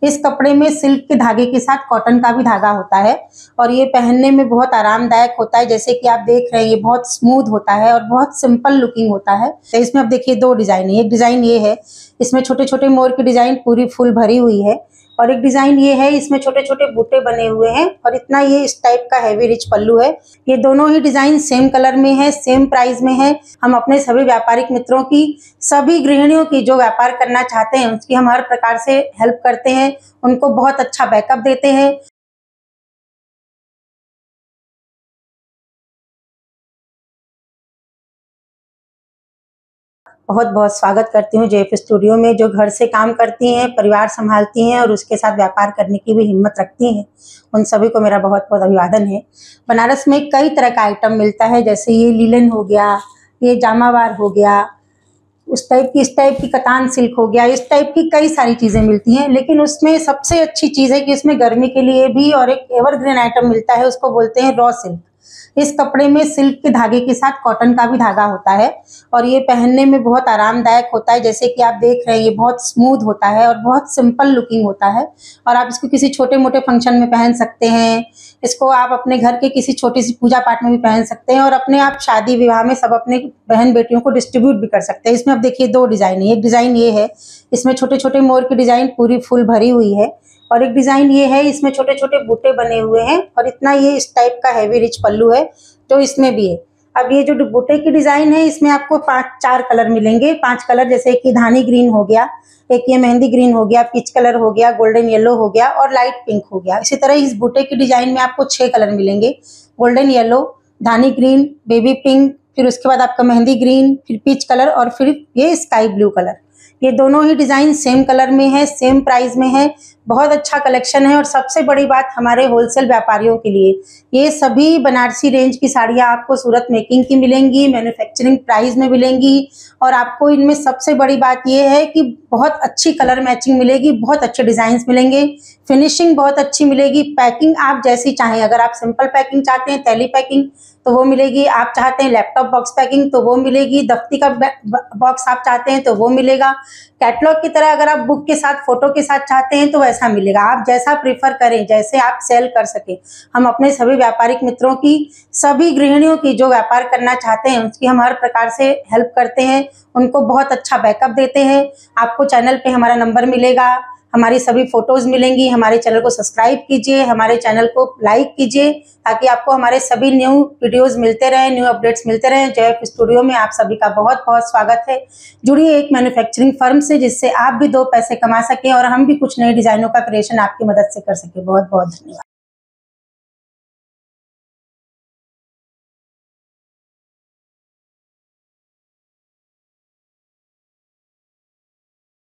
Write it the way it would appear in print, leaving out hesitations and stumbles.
इस कपड़े में सिल्क के धागे के साथ कॉटन का भी धागा होता है और ये पहनने में बहुत आरामदायक होता है। जैसे कि आप देख रहे हैं, ये बहुत स्मूथ होता है और बहुत सिंपल लुकिंग होता है। तो इसमें अब देखिए दो डिजाइन है। एक डिजाइन ये है, इसमें छोटे छोटे मोर की डिजाइन पूरी फुल भरी हुई है, और एक डिजाइन ये है, इसमें छोटे छोटे बूटे बने हुए हैं और इतना ये इस टाइप का हैवी रिच पल्लू है। ये दोनों ही डिजाइन सेम कलर में है, सेम प्राइस में है। हम अपने सभी व्यापारिक मित्रों की, सभी गृहिणियों की जो व्यापार करना चाहते हैं उसकी हम हर प्रकार से हेल्प करते हैं, उनको बहुत अच्छा बैकअप देते हैं। बहुत बहुत स्वागत करती हूँ जेएफ स्टूडियो में, जो घर से काम करती हैं, परिवार संभालती हैं और उसके साथ व्यापार करने की भी हिम्मत रखती हैं। उन सभी को मेरा बहुत बहुत अभिवादन है। बनारस में कई तरह का आइटम मिलता है, जैसे ये लीलन हो गया, ये जामावार हो गया, उस टाइप की, इस टाइप की कतान सिल्क हो गया, इस टाइप की कई सारी चीज़ें मिलती हैं। लेकिन उसमें सबसे अच्छी चीज़ है कि इसमें गर्मी के लिए भी और एक एवरग्रीन आइटम मिलता है, उसको बोलते हैं रॉ सिल्क। इस कपड़े में सिल्क के धागे के साथ कॉटन का भी धागा होता है और ये पहनने में बहुत आरामदायक होता है। जैसे कि आप देख रहे हैं, ये बहुत स्मूथ होता है और बहुत सिंपल लुकिंग होता है, और आप इसको किसी छोटे मोटे फंक्शन में पहन सकते हैं। इसको आप अपने घर के किसी छोटी सी पूजा पाठ में भी पहन सकते हैं और अपने आप शादी विवाह में सब अपने बहन बेटियों को डिस्ट्रीब्यूट भी कर सकते हैं। इसमें अब देखिए दो डिजाइन है। एक डिजाइन ये है, इसमें छोटे छोटे मोर की डिजाइन पूरी फुल भरी हुई है, और एक डिजाइन ये है, इसमें छोटे छोटे बूटे बने हुए हैं और इतना ये इस टाइप का हैवी रिच पल्लू है, तो इसमें भी है। अब ये जो बूटे की डिजाइन है, इसमें आपको 4 कलर मिलेंगे। 5 कलर, जैसे कि धानी ग्रीन हो गया, एक ये मेहंदी ग्रीन हो गया, पीच कलर हो गया, गोल्डन येलो हो गया और लाइट पिंक हो गया। इसी तरह इस बूटे की डिजाइन में आपको 6 कलर मिलेंगे, गोल्डन येलो, धानी ग्रीन, बेबी पिंक, फिर उसके बाद आपका मेहंदी ग्रीन, फिर पीच कलर और फिर ये स्काई ब्लू कलर। ये दोनों ही डिजाइन सेम कलर में है, सेम प्राइस में है। बहुत अच्छा कलेक्शन है, और सबसे बड़ी बात हमारे होलसेल व्यापारियों के लिए, ये सभी बनारसी रेंज की साड़ियाँ आपको सूरत मेकिंग की मिलेंगी, मैन्युफैक्चरिंग प्राइस में मिलेंगी, और आपको इनमें सबसे बड़ी बात ये है कि बहुत अच्छी कलर मैचिंग मिलेगी, बहुत अच्छे डिजाइन मिलेंगे, फिनिशिंग बहुत अच्छी मिलेगी। पैकिंग आप जैसी चाहें, अगर आप सिंपल पैकिंग चाहते हैं, थैली पैकिंग, तो वो मिलेगी। आप चाहते हैं लैपटॉप बॉक्स पैकिंग, तो वो मिलेगी। दफ्ती का बॉक्स आप चाहते हैं तो वो मिलेगा। कैटलॉग की तरह अगर आप बुक के साथ, फोटो के साथ चाहते हैं तो वैसा मिलेगा। आप जैसा प्रीफर करें, जैसे आप सेल कर सके। हम अपने सभी व्यापारिक मित्रों की, सभी गृहिणियों की जो व्यापार करना चाहते हैं उसकी हम हर प्रकार से हेल्प करते हैं, उनको बहुत अच्छा बैकअप देते हैं। आपको चैनल पे हमारा नंबर मिलेगा, हमारी सभी फोटोज मिलेंगी। हमारे चैनल को सब्सक्राइब कीजिए, हमारे चैनल को लाइक कीजिए, ताकि आपको हमारे सभी न्यू वीडियोस मिलते रहें, न्यू अपडेट्स मिलते रहें। जेएफ स्टूडियो में आप सभी का बहुत बहुत स्वागत है। जुड़िए एक मैन्युफैक्चरिंग फर्म से, जिससे आप भी 2 पैसे कमा सकें और हम भी कुछ नए डिजाइनों का क्रिएशन आपकी मदद से कर सकें। बहुत बहुत धन्यवाद।